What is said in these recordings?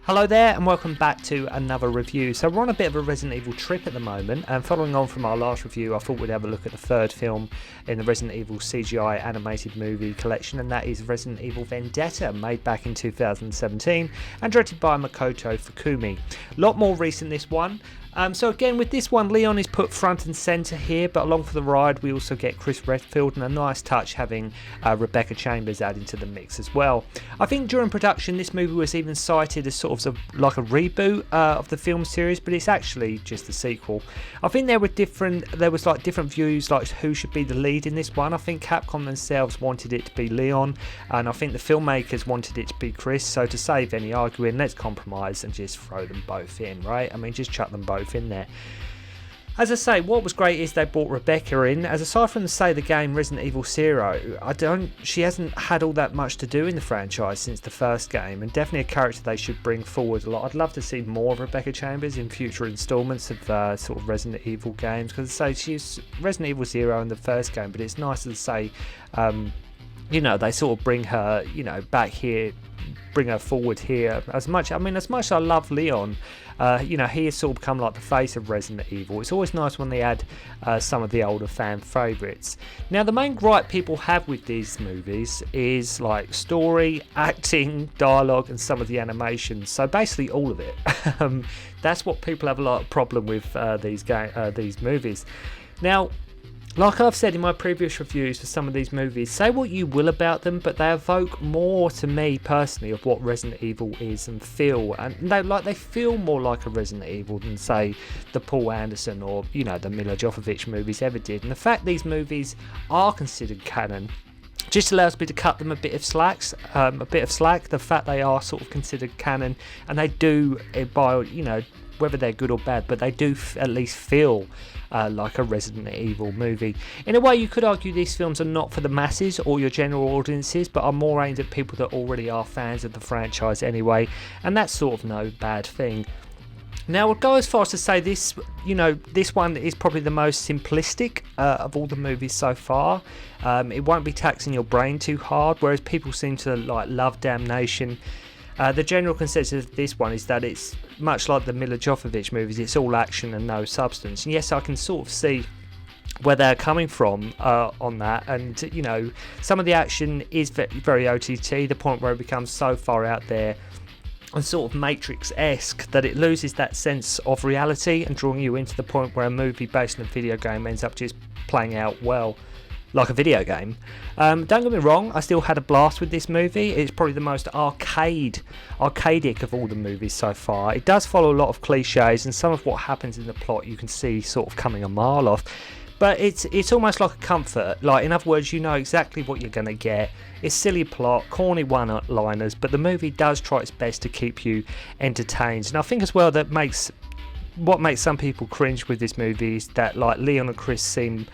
Hello there and welcome back to another review. So we're on a bit of a Resident Evil trip at the moment, and following on from our last review I thought we'd have a look at the third film in the Resident Evil CGI animated movie collection, and that is Resident Evil Vendetta, made back in 2017 and directed by Makoto Fukumi. A lot more recent this one. So again, with this one, Leon is put front and centre here, but along for the ride we also get Chris Redfield, and a nice touch having Rebecca Chambers added to the mix as well. I think during production this movie was even cited as sort of like a reboot of the film series, but it's actually just a sequel. I think there was different views like who should be the lead in this one. I think Capcom themselves wanted it to be Leon, and I think the filmmakers wanted it to be Chris, so to save any arguing, let's compromise and just throw them both in, right? I mean, just chuck them both in there. As I say, what was great is they brought Rebecca in, as aside from the game Resident Evil Zero, she hasn't had all that much to do in the franchise since the first game, and definitely a character they should bring forward a lot. I'd love to see more of Rebecca Chambers in future installments of sort of Resident Evil games, because I say she's Resident Evil Zero in the first game, but it's nice to say, they sort of bring her, back here, bring her forward here. As much as I love Leon, he has sort of become like the face of Resident Evil. It's always nice when they add some of the older fan favourites. Now, the main gripe people have with these movies is like story, acting, dialogue, and some of the animation. So basically all of it. That's what people have a lot of problem with these movies. Now, like I've said in my previous reviews for some of these movies, say what you will about them, but they evoke more to me personally of what Resident Evil is and feel, and they feel more like a Resident Evil than say the Paul Anderson or the Mila Jovovich movies ever did. And the fact these movies are considered canon just allows me to cut them a bit of slack. The fact they are sort of considered canon, and they do, by whether they're good or bad, but they do at least feel like a Resident Evil movie. In a way, you could argue these films are not for the masses or your general audiences, but are more aimed at people that already are fans of the franchise anyway, and that's sort of no bad thing. Now, I'll go as far as to say this one is probably the most simplistic of all the movies so far. It won't be taxing your brain too hard, whereas people seem to love Damnation. The general consensus of this one is that it's much like the Mila Jovovich movies, it's all action and no substance. And yes, I can sort of see where they're coming from on that, and some of the action is very OTT, the point where it becomes so far out there and sort of Matrix-esque that it loses that sense of reality and drawing you into the point where a movie based on a video game ends up just playing out well like a video game. Don't get me wrong, I still had a blast with this movie. It's probably the most arcadic of all the movies so far. It does follow a lot of cliches, and some of what happens in the plot you can see sort of coming a mile off. But it's almost like a comfort. Like, in other words, you know exactly what you're going to get. It's silly plot, corny one-liners, but the movie does try its best to keep you entertained. And I think as well that what makes some people cringe with this movie is that Leon and Chris seem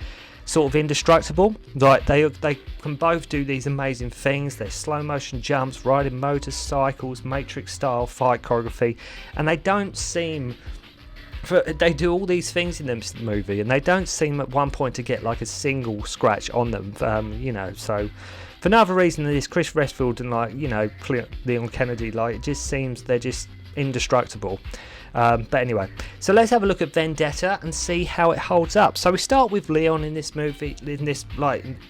sort of indestructible. Like they can both do these amazing things. There's slow motion jumps, riding motorcycles, Matrix style fight choreography, and they do all these things in this movie, and they don't seem at one point to get like a single scratch on them. So for no other reason than this, Chris Redfield and Leon Kennedy, it just seems they're just indestructible. But anyway, so let's have a look at Vendetta and see how it holds up. So we start with Leon in this movie,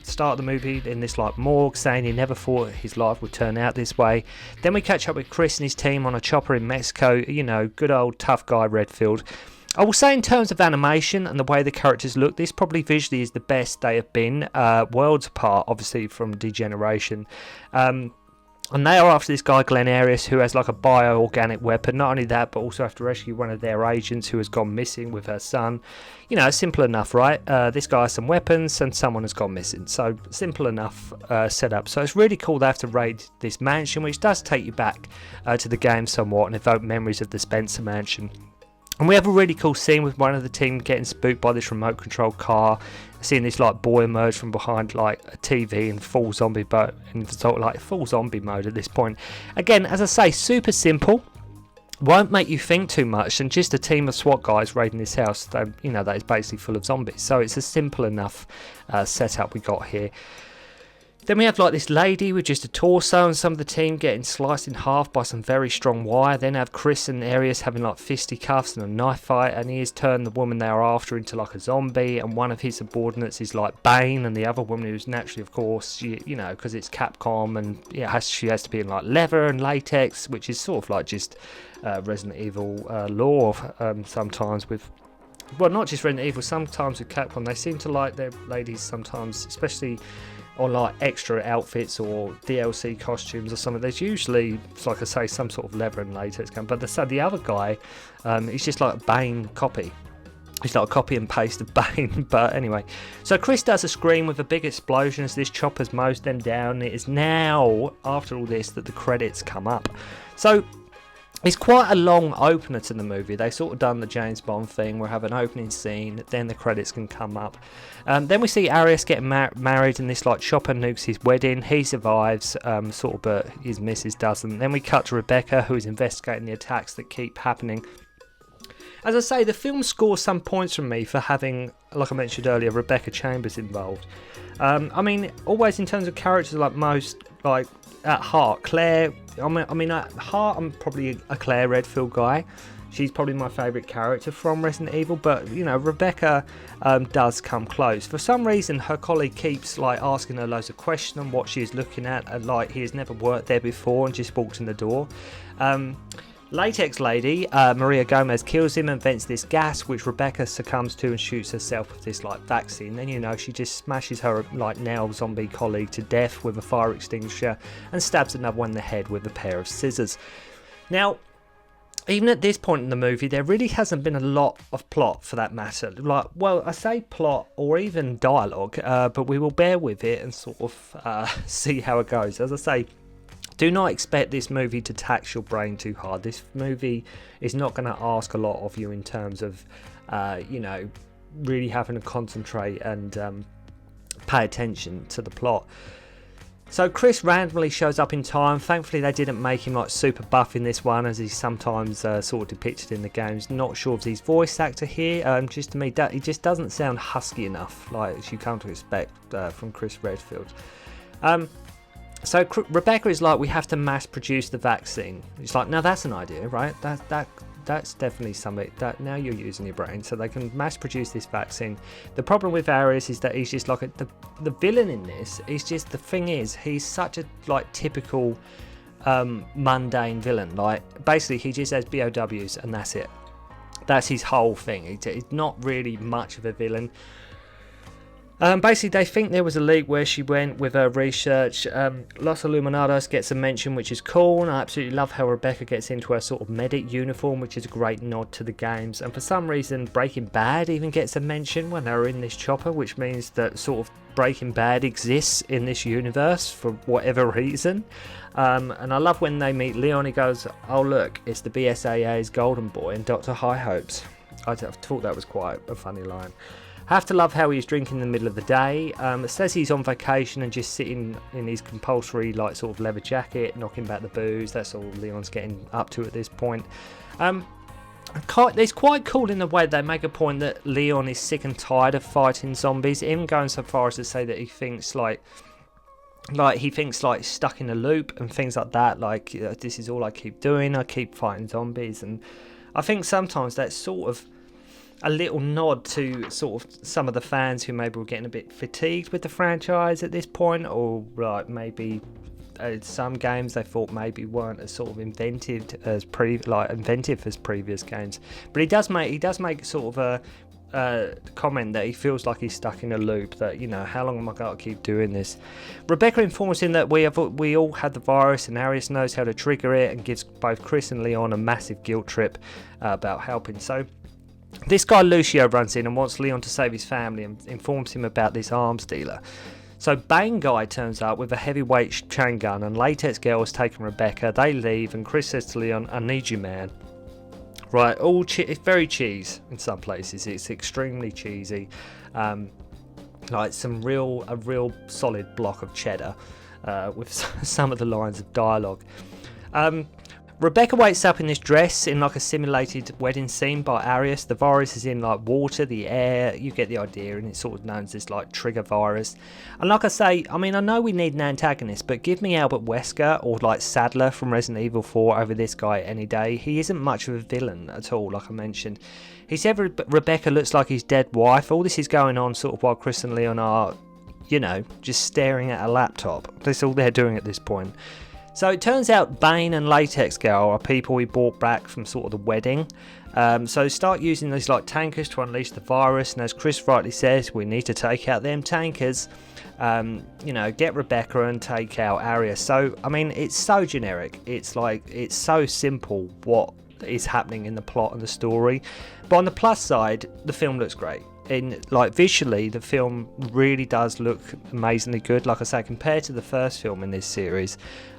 start of the movie in this morgue, saying he never thought his life would turn out this way. Then we catch up with Chris and his team on a chopper in Mexico, good old tough guy Redfield. I will say in terms of animation and the way the characters look, this probably visually is the best they have been, worlds apart obviously from Degeneration. And they are after this guy Glenn Arias, who has a bioorganic weapon. Not only that, but also have to rescue one of their agents who has gone missing with her son. Simple enough, right? This guy has some weapons and someone has gone missing. So simple enough setup. So it's really cool they have to raid this mansion, which does take you back to the game somewhat and evoke memories of the Spencer mansion. And we have a really cool scene with one of the team getting spooked by this remote control car, seeing this boy emerge from behind a TV in full zombie full zombie mode at this point. Again, as I say, super simple, won't make you think too much, and just a team of SWAT guys raiding this house that is basically full of zombies. So it's a simple enough setup we got here. Then we have like this lady with just a torso and some of the team getting sliced in half by some very strong wire. Then have Chris and Arius having like fisticuffs and a knife fight, and he has turned the woman they are after into like a zombie, and one of his subordinates is like Bane, and the other woman who's naturally, of course, you know, because it's Capcom, and she has to be in like leather and latex, which is sort of like just Resident Evil lore sometimes with... Well, not just Resident Evil, sometimes with Capcom, they seem to like their ladies sometimes, especially on like extra outfits or DLC costumes or something. There's usually, like I say, some sort of leather and latex gun. But the other guy, he's just like a Bane copy. He's like a copy and paste of Bane. But anyway, so Chris does a scream with a big explosion as this chopper's mows them down. It is now, after all this, that the credits come up. So it's quite a long opener to the movie. They sort of done the James Bond thing. We'll have an opening scene, then the credits can come up. Then we see Arius getting married, and this like chopper nukes his wedding. He survives, but his missus doesn't. Then we cut to Rebecca, who is investigating the attacks that keep happening. As I say, the film scores some points from me for having, like I mentioned earlier, Rebecca Chambers involved. I mean, always in terms of characters, like most, like at heart, Claire. I mean, at heart, I'm probably a Claire Redfield guy. She's probably my favourite character from Resident Evil, but you know, Rebecca does come close. For some reason, her colleague keeps like asking her loads of questions on what she's looking at, and like he has never worked there before and just walks in the door. Latex Lady, Maria Gomez, kills him and vents this gas, which Rebecca succumbs to and shoots herself with this like vaccine. Then, you know, she just smashes her like now zombie colleague to death with a fire extinguisher and stabs another one in the head with a pair of scissors. Now, even at this point in the movie, there really hasn't been a lot of plot for that matter. Like, well, I say plot or even dialogue, but we will bear with it and sort of see how it goes. As I say, do not expect this movie to tax your brain too hard. This movie is not going to ask a lot of you in terms of, really having to concentrate and pay attention to the plot. So Chris randomly shows up in time. Thankfully, they didn't make him like super buff in this one, as he's sometimes sort of depicted in the games. Not sure of his voice actor here. Just to me, he just doesn't sound husky enough, like as you come to expect from Chris Redfield. So Rebecca is like, we have to mass produce the vaccine. It's like, now that's an idea, right? That's definitely something that now you're using your brain, so they can mass produce this vaccine. The problem with Arius is that he's just like the villain in this. Is just, the thing is, he's such a like typical mundane villain. Like basically, he just has BOWs and that's it. That's his whole thing. He's not really much of a villain. Basically, they think there was a leak where she went with her research. Los Illuminados gets a mention, which is cool, and I absolutely love how Rebecca gets into her sort of medic uniform, which is a great nod to the games. And for some reason, Breaking Bad even gets a mention when they're in this chopper, which means that sort of Breaking Bad exists in this universe for whatever reason. And I love when they meet Leon, he goes, oh look, it's the BSAA's Golden Boy and Dr. High Hopes. I thought that was quite a funny line. Have to love how he's drinking in the middle of the day. It says he's on vacation and just sitting in his compulsory like sort of leather jacket, knocking back the booze. That's all Leon's getting up to at this point. It's quite cool in the way they make a point that Leon is sick and tired of fighting zombies. Even going so far as to say that he thinks like stuck in a loop and things like that. Like, this is all I keep doing. I keep fighting zombies, and I think sometimes that's sort of a little nod to sort of some of the fans who maybe were getting a bit fatigued with the franchise at this point, or like maybe some games they thought maybe weren't as sort of inventive as previous games. But he does make sort of a comment that he feels like he's stuck in a loop, that, you know, how long am I going to keep doing this? Rebecca informs him that we all had the virus, and Arius knows how to trigger it, and gives both Chris and Leon a massive guilt trip about helping. So this guy Lucio runs in and wants Leon to save his family and informs him about this arms dealer. So Bane guy turns up with a heavyweight chain gun, and Latex Girl has taken Rebecca. They leave, and Chris says to Leon, I need you, man. Right, it's very cheese in some places. It's extremely cheesy. Like a real solid block of cheddar with some of the lines of dialogue. Rebecca wakes up in this dress in like a simulated wedding scene by Arius. The virus is in like water, the air, you get the idea, and it's sort of known as this like trigger virus. And like I say, I mean, I know we need an antagonist, but give me Albert Wesker or like Sadler from Resident Evil 4 over this guy any day. He isn't much of a villain at all, like I mentioned. He said Rebecca looks like his dead wife. All this is going on sort of while Chris and Leon are, you know, just staring at a laptop. That's all they're doing at this point. So it turns out Bane and Latex Girl are people we brought back from sort of the wedding. So start using these like tankers to unleash the virus, and as Chris rightly says, we need to take out them tankers. You know, get Rebecca and take out Arius. So I mean, it's so generic. It's like, it's so simple what is happening in the plot and the story. But on the plus side, the film looks great. In like visually, the film really does look amazingly good. Like I say, compared to the first film in this series,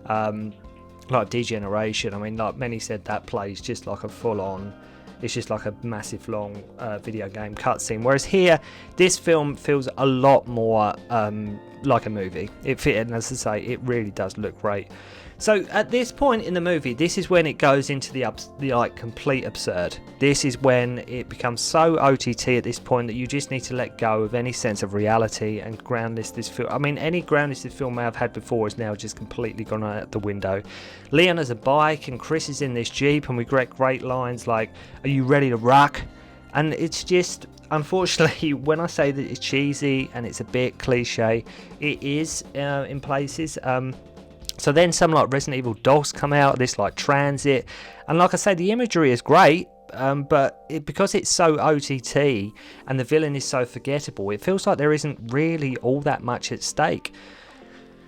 like Degeneration, I mean, like many said, that plays just like a full-on, it's just like a massive long video game cutscene. Whereas here, this film feels a lot more like a movie. And as I say, it really does look great. So at this point in the movie, this is when it goes into the like complete absurd. This is when it becomes so OTT at this point that you just need to let go of any sense of reality and groundness this film. I mean, any groundness this film may have had before is now just completely gone out the window. Leon has a bike and Chris is in this Jeep, and we get great lines like, "Are you ready to rock?" And it's just, unfortunately, when I say that it's cheesy and it's a bit cliche, it is in places. So then some like Resident Evil dogs come out, this like transit, and like I say, the imagery is great, but because it's so OTT and the villain is so forgettable, it feels like there isn't really all that much at stake.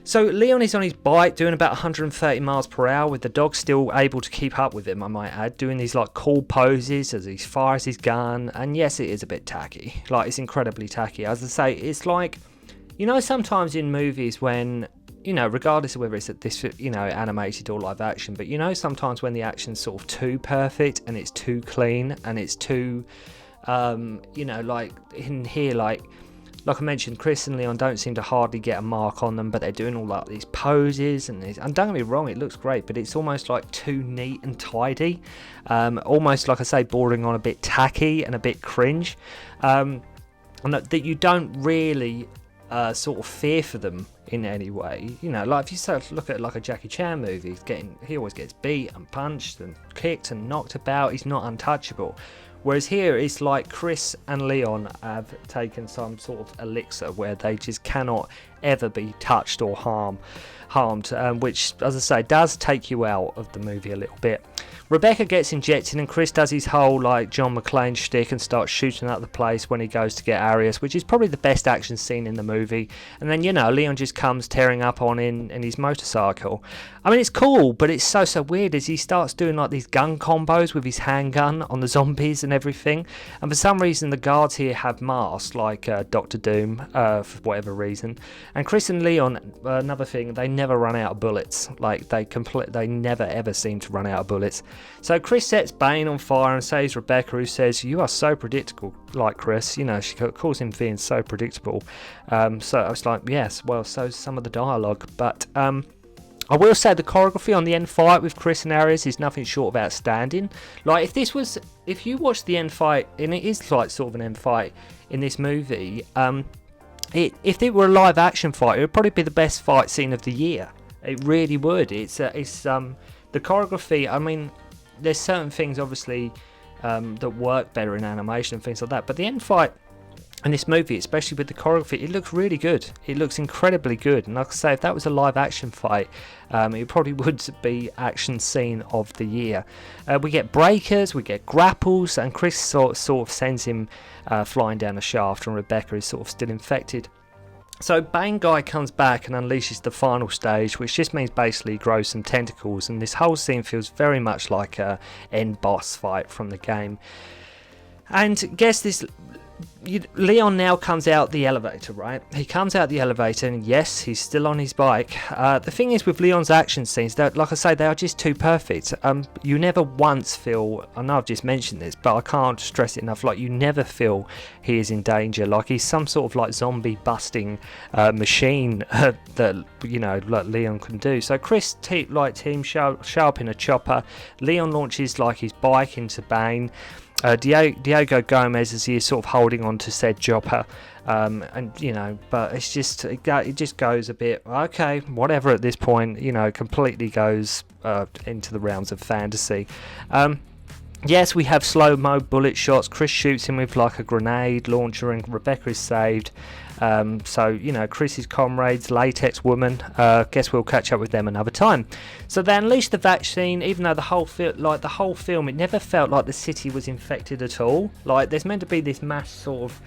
So Leon is on his bike doing about 130 miles per hour with the dog still able to keep up with him, I might add, doing these like cool poses as he fires his gun, and yes, it is a bit tacky, like it's incredibly tacky. As I say, it's like, you know, sometimes in movies when, you know, regardless of whether it's this, you know, animated or live action, but you know, sometimes when the action's sort of too perfect and it's too clean and it's too, you know, like in here, like I mentioned, Chris and Leon don't seem to hardly get a mark on them, but they're doing all like these poses and don't get me wrong, it looks great, but it's almost like too neat and tidy, almost like I say, bordering on a bit tacky and a bit cringe, and that you don't really sort of fear for them in any way. You know, like if you sort of look at like a Jackie Chan movie, he always gets beat and punched and kicked and knocked about, he's not untouchable. Whereas here it's like Chris and Leon have taken some sort of elixir where they just cannot ever be touched or harmed, which, as I say, does take you out of the movie a little bit. Rebecca gets injected and Chris does his whole like John McClane shtick and starts shooting up the place when he goes to get Arius, which is probably the best action scene in the movie. And then, you know, Leon just comes tearing up on in his motorcycle. I mean, it's cool, but it's so weird as he starts doing like these gun combos with his handgun on the zombies and everything. And for some reason, the guards here have masks, like Dr. Doom, for whatever reason. And Chris and Leon, another thing, they never run out of bullets. Like they never ever seem to run out of bullets. So Chris sets Bane on fire and saves Rebecca, who says, "You are so predictable," like Chris. You know, she calls him being so predictable. So I was like, yes, well, so some of the dialogue. But I will say the choreography on the end fight with Chris and Arius is nothing short of outstanding. Like, if you watch the end fight, and it is like sort of an end fight in this movie, if it were a live action fight, it would probably be the best fight scene of the year. It really would. It's the choreography. I mean, there's certain things obviously that work better in animation and things like that, but the end fight in this movie, especially with the choreography, it looks really good. It looks incredibly good, and like I say, if that was a live action fight, it probably would be action scene of the year. We get breakers, we get grapples, and Chris sort of sends him flying down a shaft, and Rebecca is sort of still infected. So Bane Guy comes back and unleashes the final stage, which just means basically grows some tentacles, and this whole scene feels very much like a end boss fight from the game. And guess this Leon now comes out the elevator, right? He comes out the elevator, and yes, he's still on his bike. The thing is with Leon's action scenes, that, like I say, they are just too perfect. You never once feel, I know I've just mentioned this, but I can't stress it enough, like you never feel he is in danger, like he's some sort of like zombie busting machine that, you know, like Leon can do. So Chris team show up in a chopper. Leon launches like his bike into Bane. Diego Gomez as he is sort of holding on to said chopper, and you know, but it just goes a bit okay, whatever at this point, you know, completely goes into the realms of fantasy. Yes, we have slow-mo bullet shots. Chris shoots him with like a grenade launcher, and Rebecca is saved. So, you know, Chris's comrades, Latex Woman, guess we'll catch up with them another time. So they unleash the vaccine, even though the whole film, it never felt like the city was infected at all. Like, there's meant to be this mass sort of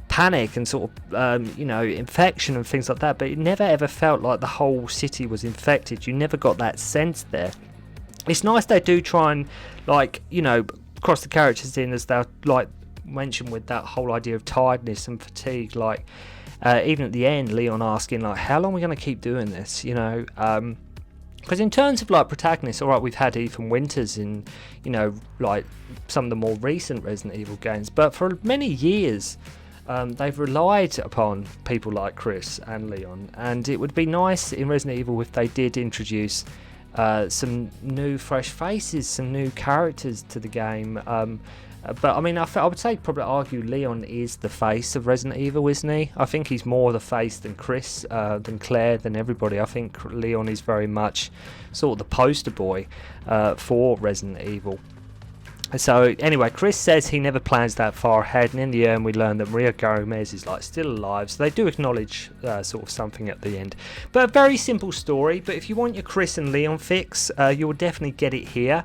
panic and sort of, you know, infection and things like that, but it never ever felt like the whole city was infected. You never got that sense there. It's nice they do try and, like, you know, cross the characters in as they're, like, mentioned with that whole idea of tiredness and fatigue, like, even at the end, Leon asking, like, how long are we going to keep doing this, you know? Because in terms of, like, protagonists, alright, we've had Ethan Winters in, you know, like, some of the more recent Resident Evil games, but for many years, they've relied upon people like Chris and Leon, and it would be nice in Resident Evil if they did introduce some new fresh faces, some new characters to the game. But I mean, I would say probably argue Leon is the face of Resident Evil, isn't he? I think he's more the face than Chris, than Claire, than everybody. I think Leon is very much sort of the poster boy for Resident Evil. So anyway, Chris says he never plans that far ahead, and in the end we learn that Maria Gomez is like still alive, so they do acknowledge sort of something at the end. But a very simple story, but if you want your Chris and Leon fix, you will definitely get it here,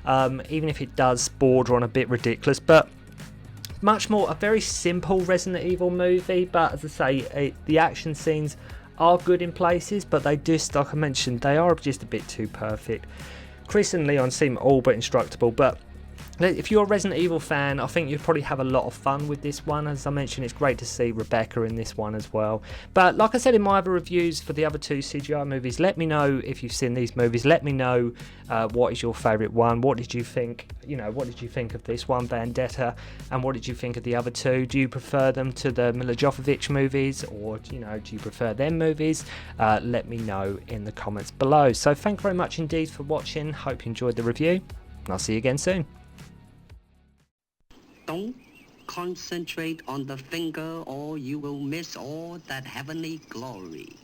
even if it does border on a bit ridiculous, but much more a very simple Resident Evil movie. But as I say, the action scenes are good in places, but they just, like I mentioned, they are just a bit too perfect. Chris and Leon seem all but indestructible, but if you're a Resident Evil fan, I think you'd probably have a lot of fun with this one. As I mentioned, it's great to see Rebecca in this one as well. But like I said in my other reviews for the other two CGI movies, let me know if you've seen these movies. Let me know what is your favourite one. What did you think? You know, what did you think of this one, Vendetta? And what did you think of the other two? Do you prefer them to the Mila Jovovich movies, or you know, do you prefer them movies? Let me know in the comments below. So thank you very much indeed for watching. Hope you enjoyed the review, and I'll see you again soon. Don't concentrate on the finger or you will miss all that heavenly glory.